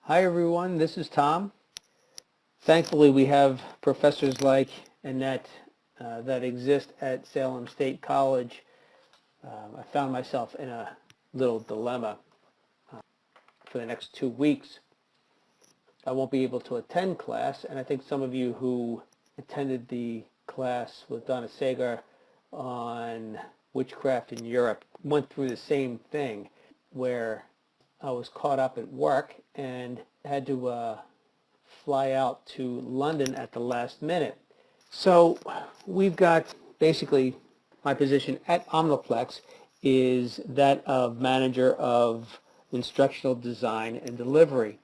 Hi everyone, this is Tom. Thankfully we have professors like Annette that exist at Salem State College. I found myself in a little dilemma for the next 2 weeks. I won't be able to attend class, and I think some of you who attended the class with Donna Sagar on witchcraft in Europe went through the same thing, where I was caught up at work and had to fly out to London at the last minute. So we've got basically my position at Omniplex is that of manager of instructional design and delivery.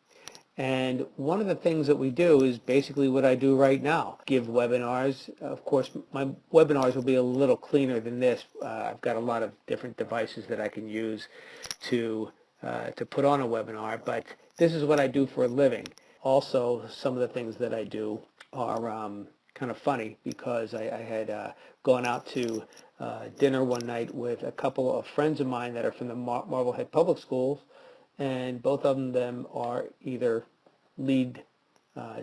And one of the things that we do is basically what I do right now, give webinars. Of course, my webinars will be a little cleaner than this. I've got a lot of different devices that I can use to put on a webinar, but this is what I do for a living. Also, some of the things that I do are kind of funny because I had gone out to dinner one night with a couple of friends of mine that are from the Marblehead Public Schools, and both of them are either lead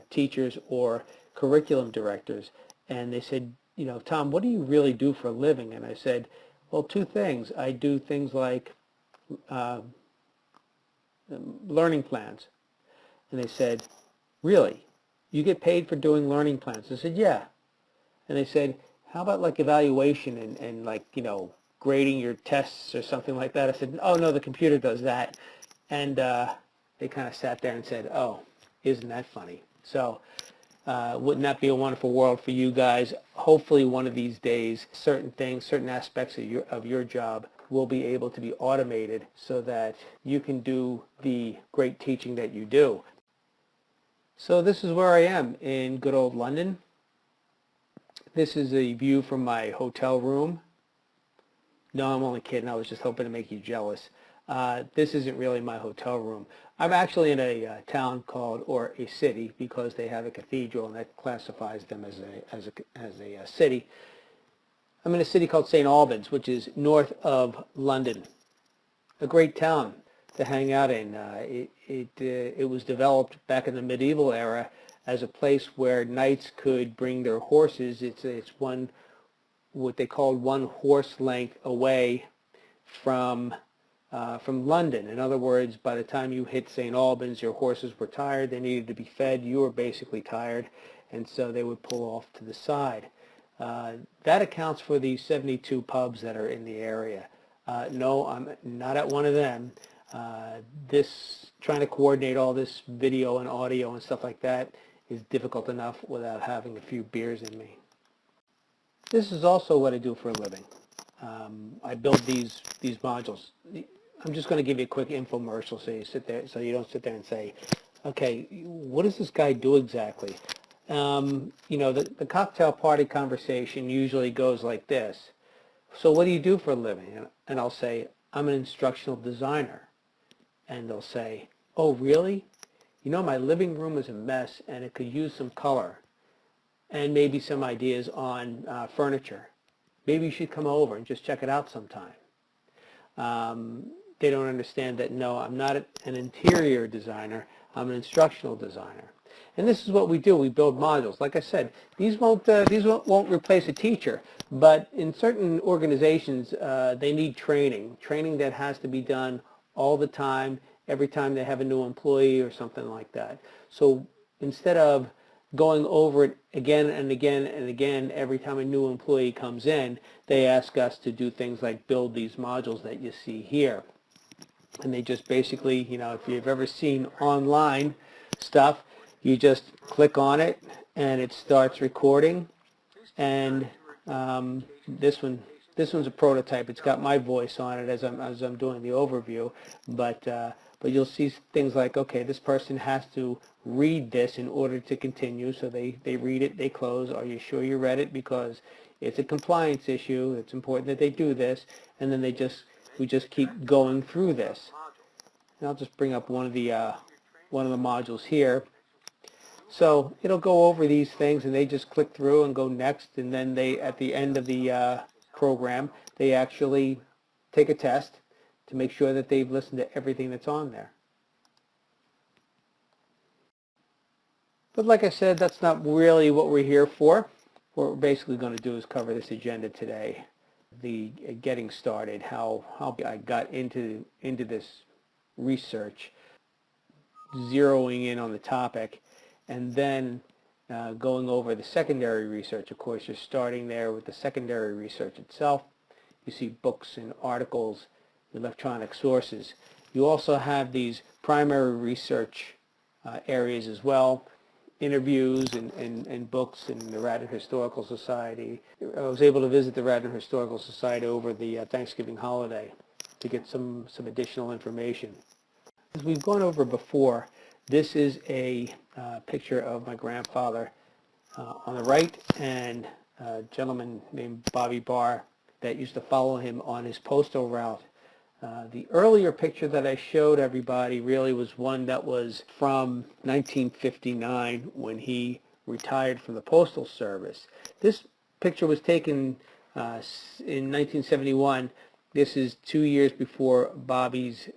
teachers or curriculum directors. And they said, you know, Tom, what do you really do for a living? And I said, well, two things. I do things like learning plans. And they said, really? You get paid for doing learning plans? I said, yeah. And they said, how about like evaluation and like, you know, grading your tests or something like that? I said, oh, no, the computer does that. And they kind of sat there and said, oh, isn't that funny? So wouldn't that be a wonderful world for you guys? Hopefully one of these days, certain things, certain aspects of your job will be able to be automated so that you can do the great teaching that you do. So this is where I am in good old London. This is a view from my hotel room. No, I'm only kidding. I was just hoping to make you jealous. This isn't really my hotel room. I'm actually in a town called, or a city, because they have a cathedral and that classifies them as a city. I'm in a city called St. Albans, which is north of London. A great town to hang out in. It was developed back in the medieval era as a place where knights could bring their horses. It's what they called one horse length away from London. In other words, by the time you hit St. Albans, your horses were tired, they needed to be fed, you were basically tired, and so they would pull off to the side. That accounts for the 72 pubs that are in the area. No, I'm not at one of them. Trying to coordinate all this video and audio and stuff like that is difficult enough without having a few beers in me. This is also what I do for a living. I build these modules. I'm just going to give you a quick infomercial so you don't sit there and say, okay, what does this guy do exactly? You know, the cocktail party conversation usually goes like this. So what do you do for a living? And I'll say, I'm an instructional designer. And they'll say, oh, really? You know, my living room is a mess and it could use some color and maybe some ideas on furniture. Maybe you should come over and just check it out sometime. They don't understand that, no, I'm not an interior designer, I'm an instructional designer. And this is what we do. We build modules. Like I said, these won't replace a teacher, but in certain organizations, they need training that has to be done all the time, every time they have a new employee or something like that. So instead of going over it again and again and again every time a new employee comes in, they ask us to do things like build these modules that you see here. And they just basically, you know, if you've ever seen online stuff, you just click on it and it starts recording. And this one's a prototype. It's got my voice on it as I'm doing the overview, but you'll see things like, okay, this person has to read this in order to continue, so they read it, they close. Are you sure you read it? Because it's a compliance issue. It's important that they do this, and then we just keep going through this. And I'll just bring up one of the modules here. So it'll go over these things, and they just click through and go next, and then they, at the end of the program, they actually take a test to make sure that they've listened to everything that's on there. But like I said, that's not really what we're here for. What we're basically going to do is cover this agenda today, the getting started, how I got into this research, zeroing in on the topic, and then going over the secondary research. Of course, you're starting there with the secondary research itself. You see books and articles, electronic sources. You also have these primary research areas as well, interviews and books in the Radnor Historical Society. I was able to visit the Radnor Historical Society over the Thanksgiving holiday to get some additional information. As we've gone over before, this is a picture of my grandfather on the right, and a gentleman named Bobby Barr that used to follow him on his postal route. The earlier picture that I showed everybody really was one that was from 1959 when he retired from the Postal Service. This picture was taken in 1971. This is 2 years before Bobby's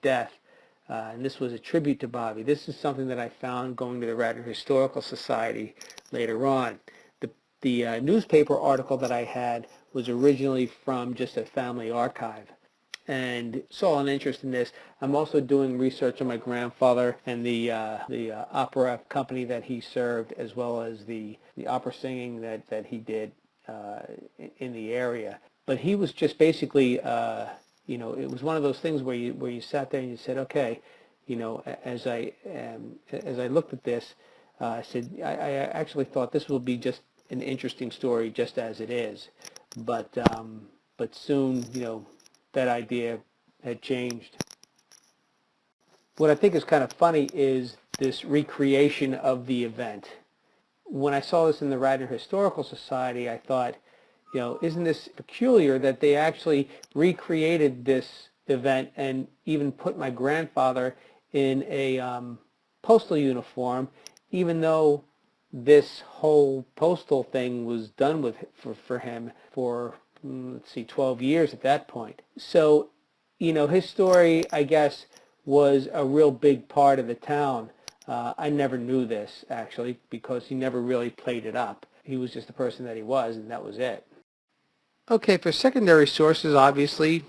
death. And this was a tribute to Bobby. This is something that I found going to the Radnor Historical Society later on. The newspaper article that I had was originally from just a family archive, and saw an interest in this. I'm also doing research on my grandfather and the opera company that he served, as well as the opera singing that he did in the area. But he was just basically, it was one of those things where you sat there and you said, okay, as I looked at this, I said I actually thought this will be just an interesting story just as it is, but soon that idea had changed. What I think is kind of funny is this recreation of the event. When I saw this in the Radnor Historical Society, I thought, isn't this peculiar that they actually recreated this event and even put my grandfather in a postal uniform, even though this whole postal thing was done for him for, let's see, 12 years at that point. So, his story, I guess, was a real big part of the town. I never knew this, actually, because he never really played it up. He was just the person that he was, and that was it. Okay, for secondary sources, obviously,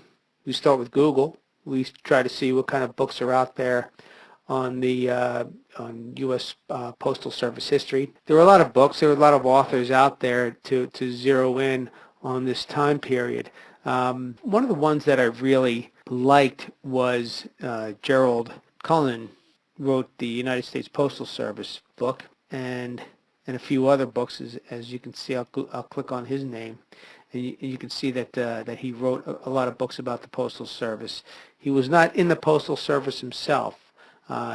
we start with Google. We try to see what kind of books are out there on the on U.S. Postal Service history. There were a lot of books. There were a lot of authors out there to zero in on this time period. One of the ones that I really liked was Gerald Cullen wrote the United States Postal Service book, and a few other books. As you can see, I'll click on his name, and you can see that he wrote a lot of books about the Postal Service. He was not in the Postal Service himself.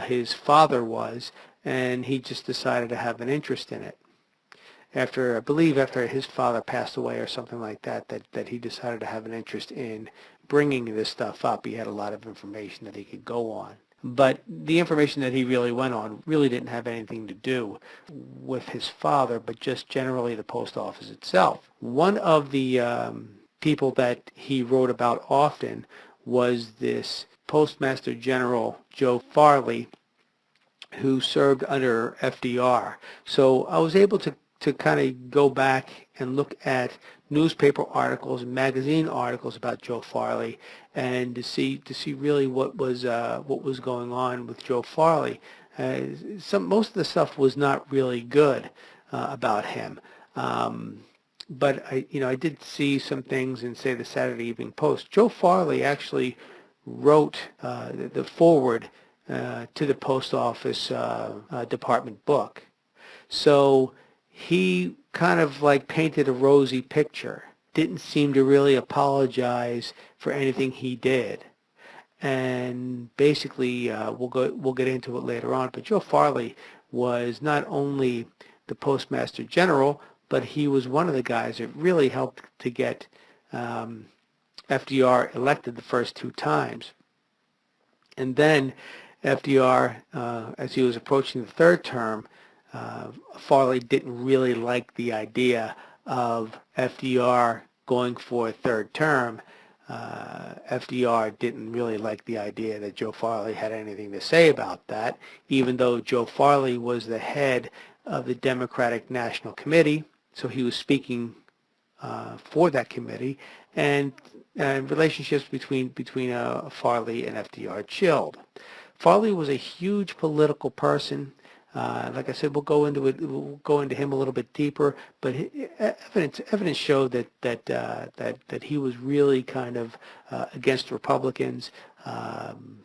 His father was, and he just decided to have an interest in it. I believe after his father passed away or something like that he decided to have an interest in bringing this stuff up. He had a lot of information that he could go on. But the information that he really went on really didn't have anything to do with his father, but just generally the post office itself. One of the people that he wrote about often was this Postmaster General Joe Farley, who served under FDR. So I was able to kind of go back and look at newspaper articles and magazine articles about Joe Farley, and to see really what was going on with Joe Farley. Most of the stuff was not really good about him. But I did see some things in, say, the Saturday Evening Post. Joe Farley actually wrote the foreword to the post office department book. So he kind of like painted a rosy picture. Didn't seem to really apologize for anything he did. And basically, we'll get into it later on. But Joe Farley was not only the Postmaster General, but he was one of the guys that really helped to get FDR elected the first two times. And then FDR, as he was approaching the third term, Farley didn't really like the idea of FDR going for a third term. FDR didn't really like the idea that Joe Farley had anything to say about that, even though Joe Farley was the head of the Democratic National Committee, so he was speaking for that committee, and relationships between Farley and FDR chilled. Farley was a huge political person. Like I said, we'll go into it. We'll go into him a little bit deeper. But evidence showed that he was really kind of against Republicans,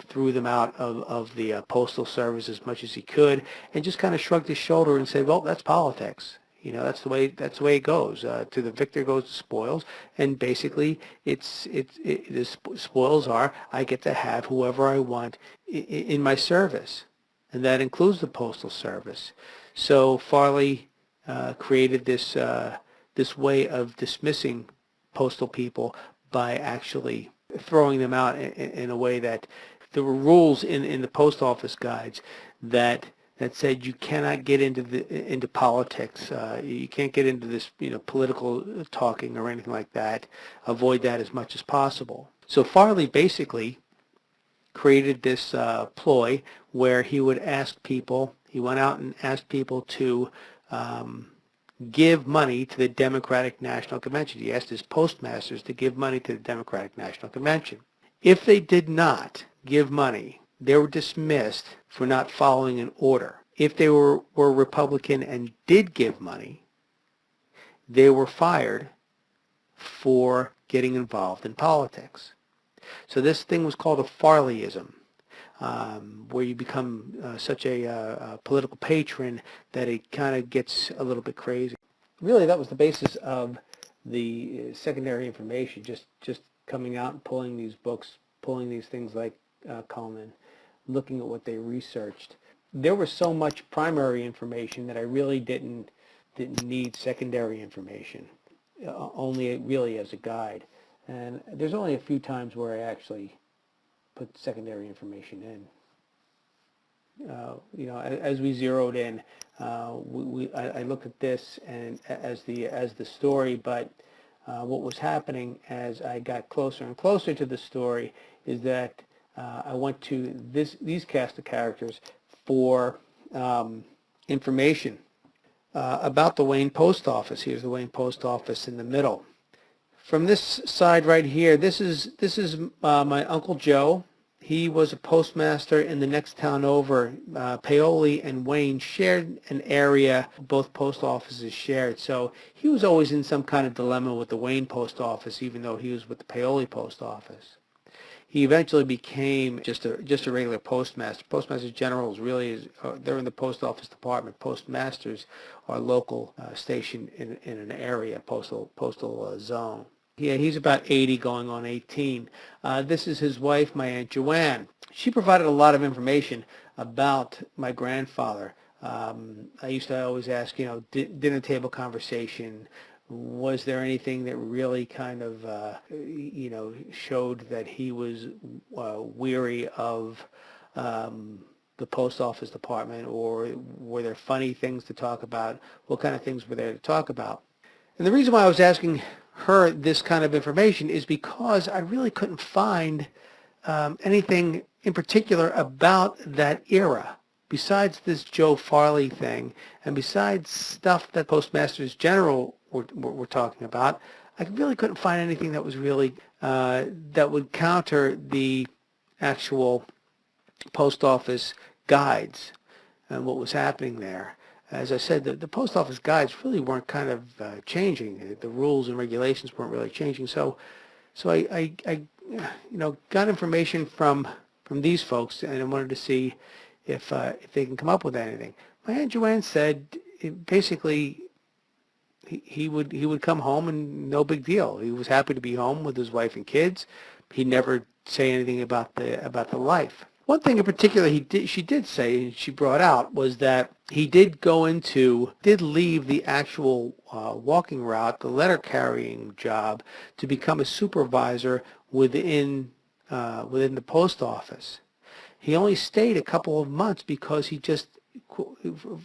threw them out of the postal service as much as he could, and just kind of shrugged his shoulder and said, "Well, that's politics. You know, that's the way it goes. To the victor goes the spoils, and basically, the spoils are I get to have whoever I want in my service, and that includes the postal service." So Farley created this way of dismissing postal people by actually throwing them out in a way that there were rules in the post office guides that said you cannot get into politics. You can't get into this, political talking or anything like that. Avoid that as much as possible. So Farley basically created this ploy where he would ask people. He went out and asked people to give money to the Democratic National Convention. He asked his postmasters to give money to the Democratic National Convention. If they did not give money, they were dismissed for not following an order. If they were Republican and did give money, they were fired for getting involved in politics. So this thing was called a Farleyism, where you become such a political patron that it kind of gets a little bit crazy. Really, that was the basis of the secondary information, just coming out and pulling these books, pulling these things like Coleman, looking at what they researched. There was so much primary information that I really didn't need secondary information, only really as a guide. And there's only a few times where I actually put secondary information in. As we zeroed in, I looked at this and as the story, but what was happening as I got closer and closer to the story is that I went to these cast of characters for information about the Wayne Post Office. Here's the Wayne Post Office in the middle. From this side right here, this is my Uncle Joe. He was a postmaster in the next town over. Paoli and Wayne shared an area both post offices shared. So he was always in some kind of dilemma with the Wayne Post Office, even though he was with the Paoli Post Office. He eventually became just a regular postmaster. Postmasters generals really they're in the post office department. Postmasters are local stationed in an area, postal zone. Yeah, he's about 80 going on 18. This is his wife, my Aunt Joanne. She provided a lot of information about my grandfather. I used to always ask, dinner table conversation, was there anything that really kind of, showed that he was weary of the post office department, or were there funny things to talk about? What kind of things were there to talk about? And the reason why I was asking her this kind of information is because I really couldn't find anything in particular about that era. Besides this Joe Farley thing, and besides stuff that Postmasters General were talking about, I really couldn't find anything that was really, that would counter the actual post office guides and what was happening there. As I said, the post office guides really weren't kind of changing. The rules and regulations weren't really changing. So I got information from these folks, and I wanted to see if they can come up with anything. My Aunt Joanne said basically he would come home and no big deal. He was happy to be home with his wife and kids. He'd never say anything about the life. One thing in particular she did say, and she brought out, was that he did leave the actual walking route, the letter carrying job, to become a supervisor within the post office. He only stayed a couple of months because he just,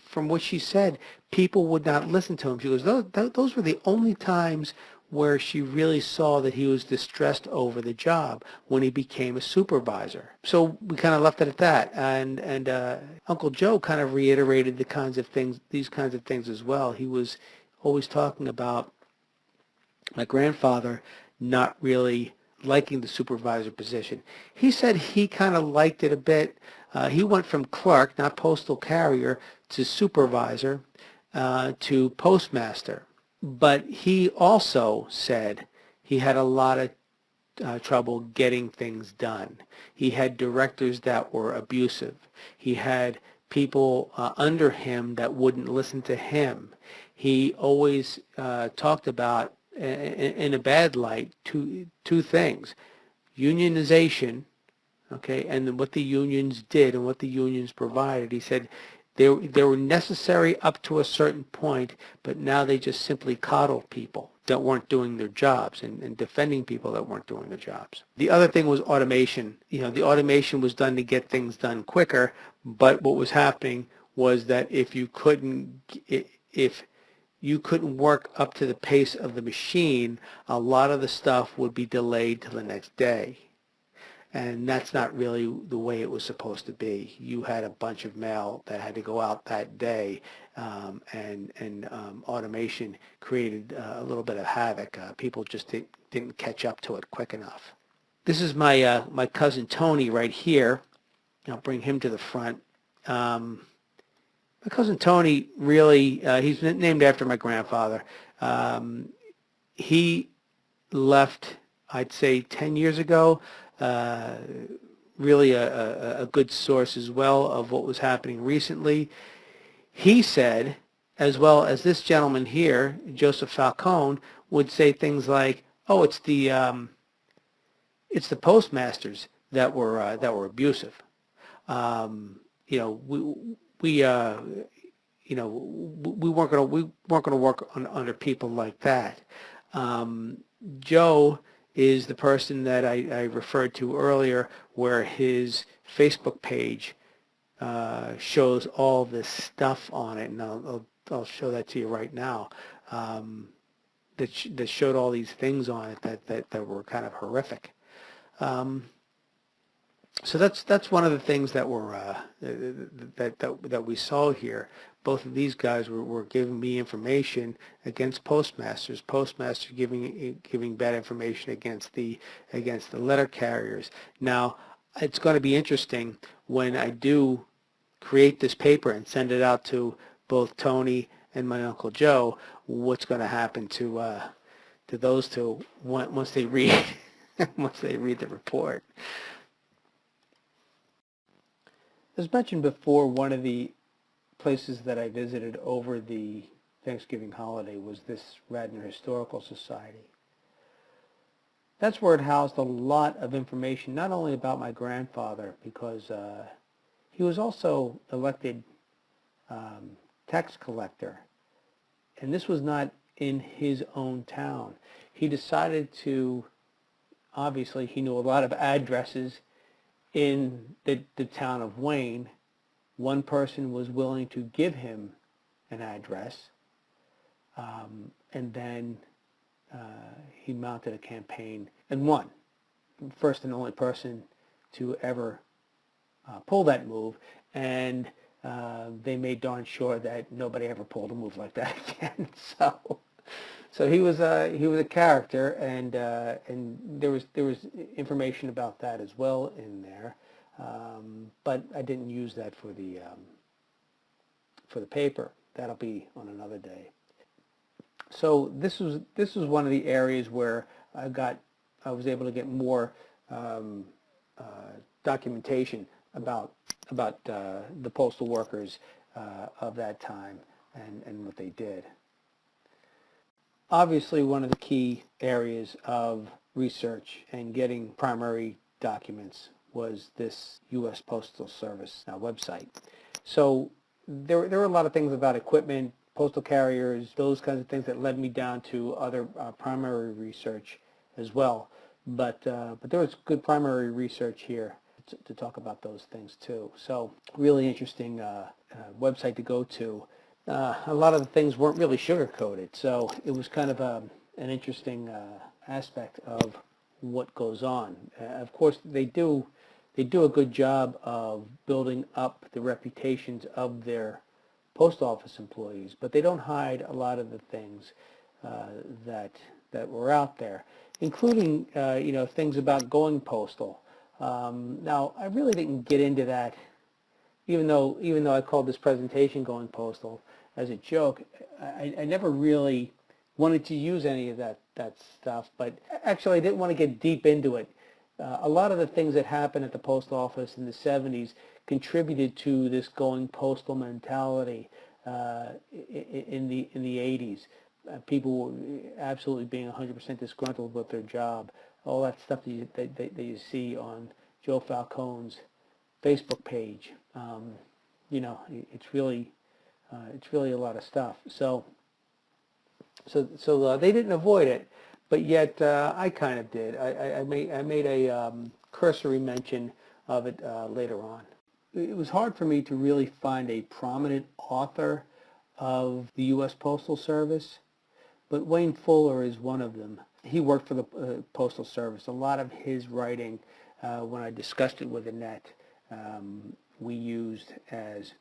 from what she said, people would not listen to him. She goes, those were the only times where she really saw that he was distressed over the job when he became a supervisor. So we kind of left it at that. And Uncle Joe kind of reiterated these kinds of things as well. He was always talking about my grandfather not really liking the supervisor position. He said he kind of liked it a bit. He went from clerk, not postal carrier, to supervisor, to postmaster. But he also said he had a lot of trouble getting things done. He had directors that were abusive. He had people under him that wouldn't listen to him. He always talked about, in a bad light, two things: unionization, okay, and then what the unions did and what the unions provided. He said they were necessary up to a certain point, but now they just simply coddle people that weren't doing their jobs and defending people that weren't doing their jobs. The other thing was automation. The automation was done to get things done quicker, but what was happening was that if you couldn't work up to the pace of the machine, a lot of the stuff would be delayed till the next day. And that's not really the way it was supposed to be. You had a bunch of mail that had to go out that day, and automation created a little bit of havoc. People just didn't catch up to it quick enough. This is my cousin Tony right here. I'll bring him to the front. My cousin Tony really, he's named after my grandfather. He left, I'd say, 10 years ago. Really a good source as well of what was happening recently. He said, as well as this gentleman here, Joseph Falcone, would say things like, "Oh, it's the postmasters that were abusive." We weren't going to work under people like that. Joe is the person that I referred to earlier, where his Facebook page shows all this stuff on it, and I'll show that to you right now. That showed all these things on it that were kind of horrific. So that's one of the things that were that we saw here. Both of these guys were giving me information against postmasters. Postmasters giving bad information against the letter carriers. Now, it's going to be interesting when I do create this paper and send it out to both Tony and my Uncle Joe. What's going to happen to those two once they read once they read the report? As mentioned before, one of the places that I visited over the Thanksgiving holiday was this Radnor Historical Society. That's where it housed a lot of information, not only about my grandfather, because he was also elected tax collector, and this was not in his own town. He decided to, obviously he knew a lot of addresses in the town of Wayne. One person was willing to give him an address, and then he mounted a campaign and won. First and only person to ever pull that move, and they made darn sure that nobody ever pulled a move like that again. So he was a character, and there was information about that as well in there, but I didn't use that for the paper. That'll be on another day. So this was one of the areas where I was able to get more documentation about the postal workers of that time and what they did. Obviously, one of the key areas of research and getting primary documents was this U.S. Postal Service website. So there were a lot of things about equipment, postal carriers, those kinds of things that led me down to other primary research as well. But there was good primary research here to talk about those things too. So really interesting website to go to. A lot of the things weren't really sugar-coated, so it was kind of an interesting aspect of what goes on. Of course, they do a good job of building up the reputations of their post office employees, but they don't hide a lot of the things that were out there, including things about going postal. Now, I really didn't get into that, even though I called this presentation "Going Postal" as a joke. I never really wanted to use any of that stuff, but actually I didn't want to get deep into it. A lot of the things that happened at the post office in the 70s contributed to this going postal mentality in the 80s. People were absolutely being 100% disgruntled with their job. All that stuff that you see on Joe Falcone's Facebook page. It's really a lot of stuff. So they didn't avoid it, but yet I kind of did. I made a cursory mention of it later on. It was hard for me to really find a prominent author of the U.S. Postal Service, but Wayne Fuller is one of them. He worked for the Postal Service. A lot of his writing, when I discussed it with Annette, we used as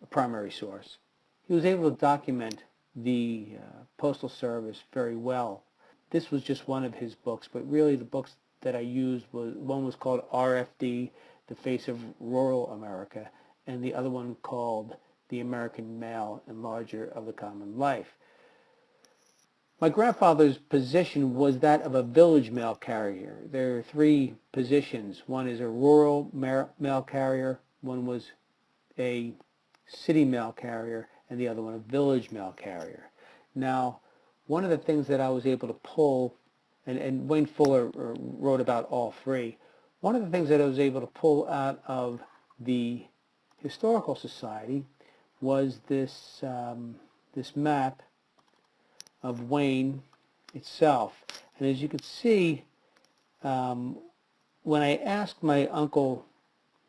a primary source. He was able to document the Postal Service very well. This was just one of his books, but really the books that I used one was called RFD, The Face of Rural America, and the other one called The American Mail, Enlarger of the Common Life. My grandfather's position was that of a village mail carrier. There are three positions. One is a rural mail carrier, one was a city mail carrier, and the other one a village mail carrier. Now, one of the things that I was able to pull, and Wayne Fuller wrote about all three, one of the things that I was able to pull out of the Historical Society was this map of Wayne itself. And as you can see, when I asked my Uncle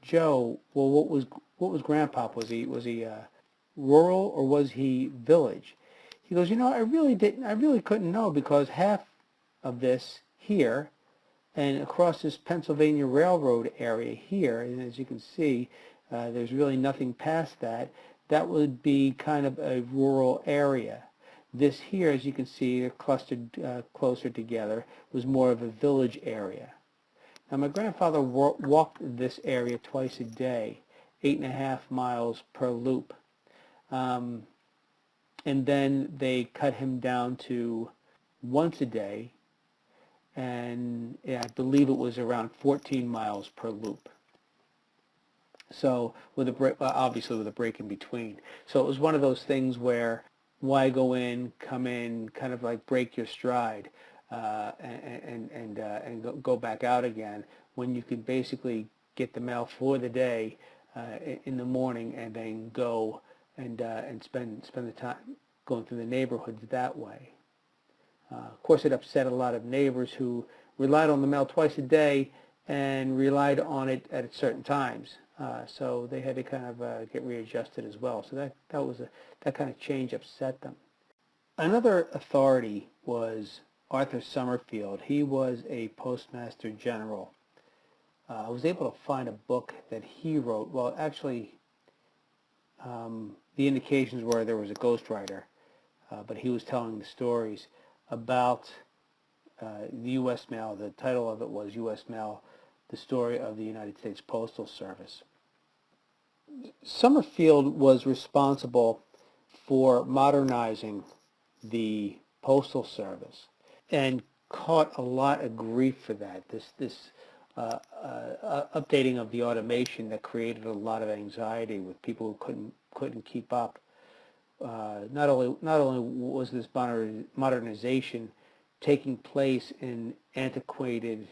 Joe, well, what was Grandpa? Was he rural or was he village? He goes, I really couldn't know, because half of this here and across this Pennsylvania Railroad area here, and as you can see, there's really nothing past that. That would be kind of a rural area. This here, as you can see, they're clustered closer together, was more of a village area. Now, my grandfather walked this area twice a day, 8.5 miles per loop. And then they cut him down to once a day, and I believe it was around 14 miles per loop. So with a break, obviously with a break in between. So it was one of those things where, why go in, come in, kind of like break your stride, and go back out again, when you could basically get the mail for the day in the morning, and then go and spend the time going through the neighborhoods that way. Of course, it upset a lot of neighbors who relied on the mail twice a day and relied on it at certain times. So they had to kind of get readjusted as well. So that kind of change upset them. Another authority was Arthur Summerfield. He was a Postmaster General. I was able to find a book that he wrote. Well, actually, the indications were there was a ghostwriter, but he was telling the stories about the U.S. Mail. The title of it was U.S. Mail, The Story of the United States Postal Service. Summerfield was responsible for modernizing the Postal Service and caught a lot of grief for that. This updating of the automation that created a lot of anxiety with people who couldn't keep up. Not only was this modernization taking place in antiquated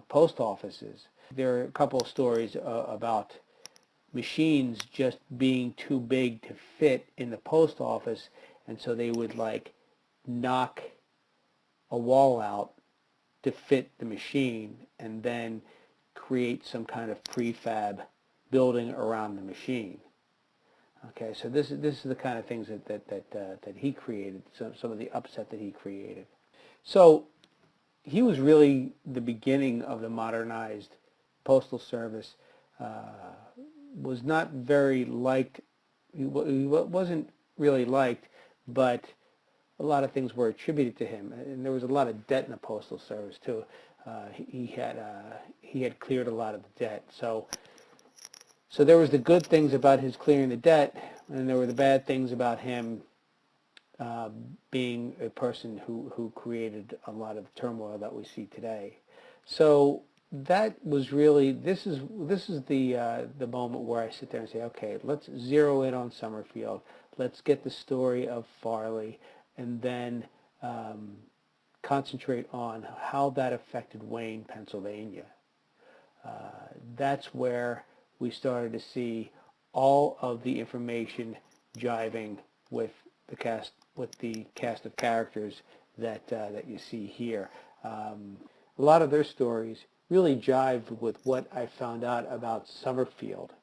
post offices, there are a couple of stories about machines just being too big to fit in the post office, and so they would like knock a wall out to fit the machine and then create some kind of prefab building around the machine. Okay, so this is the kind of things that he created, some of the upset that he created. So he was really the beginning of the modernized postal service. Was not very liked. He wasn't really liked, but a lot of things were attributed to him, and there was a lot of debt in the postal service too. He had cleared a lot of the debt. So there was the good things about his clearing the debt, and there were the bad things about him being a person who created a lot of turmoil that we see today. So that was really, this is the moment where I sit there and say, okay, let's zero in on Summerfield. Let's get the story of Farley, and then concentrate on how that affected Wayne, Pennsylvania. That's where we started to see all of the information jiving with the cast of characters that you see here. A lot of their stories really jived with what I found out about Summerfield.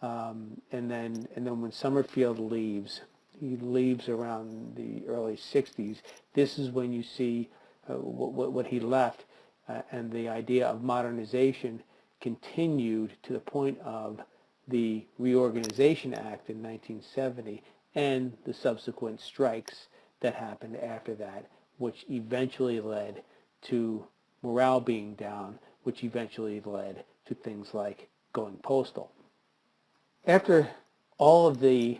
And then when Summerfield leaves, he leaves around the early 60s. This is when you see what he left, and the idea of modernization continued to the point of the Reorganization Act in 1970 and the subsequent strikes that happened after that, which eventually led to morale being down, which eventually led to things like going postal. After all of the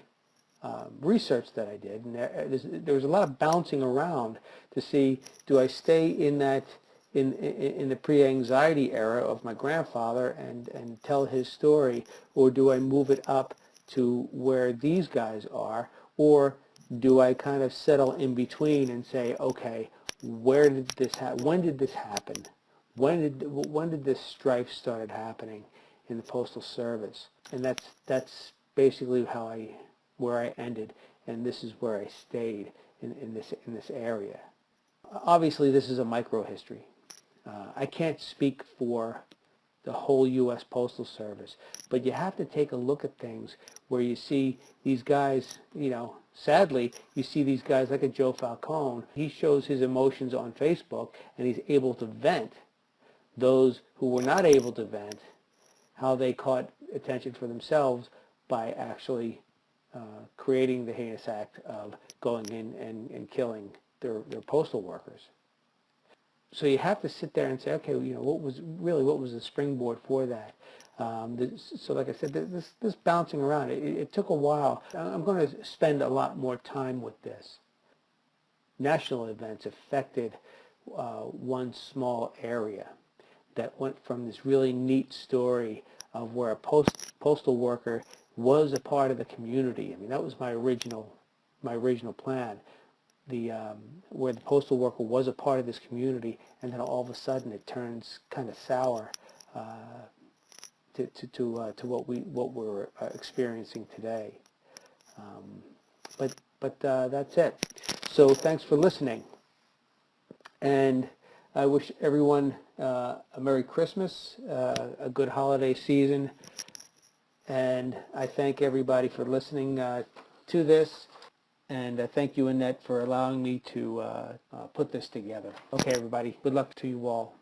research that I did, and there was a lot of bouncing around to see, do I stay in that in the pre-anxiety era of my grandfather and tell his story, or do I move it up to where these guys are, or do I kind of settle in between and say, okay, where did this when did this happen? When did this strife started happening in the Postal Service? And that's basically where I ended, and this is where I stayed in this area. Obviously, this is a micro-history. I can't speak for the whole U.S. Postal Service, but you have to take a look at things where you see these guys, sadly, you see these guys like a Joe Falcone. He shows his emotions on Facebook, and he's able to vent. Those who were not able to vent, how they caught attention for themselves by actually creating the heinous act of going in and killing their postal workers. So you have to sit there and say, okay, what was the springboard for that? So like I said, this bouncing around, it took a while. I'm going to spend a lot more time with this. National events affected one small area that went from this really neat story of where a postal worker was a part of the community. I mean, that was my original plan. Where the postal worker was a part of this community, and then all of a sudden it turns kind of sour to what we're experiencing today. But that's it. So thanks for listening, and I wish everyone a Merry Christmas, a good holiday season, and I thank everybody for listening to this. And thank you, Annette, for allowing me to put this together. Okay, everybody, good luck to you all.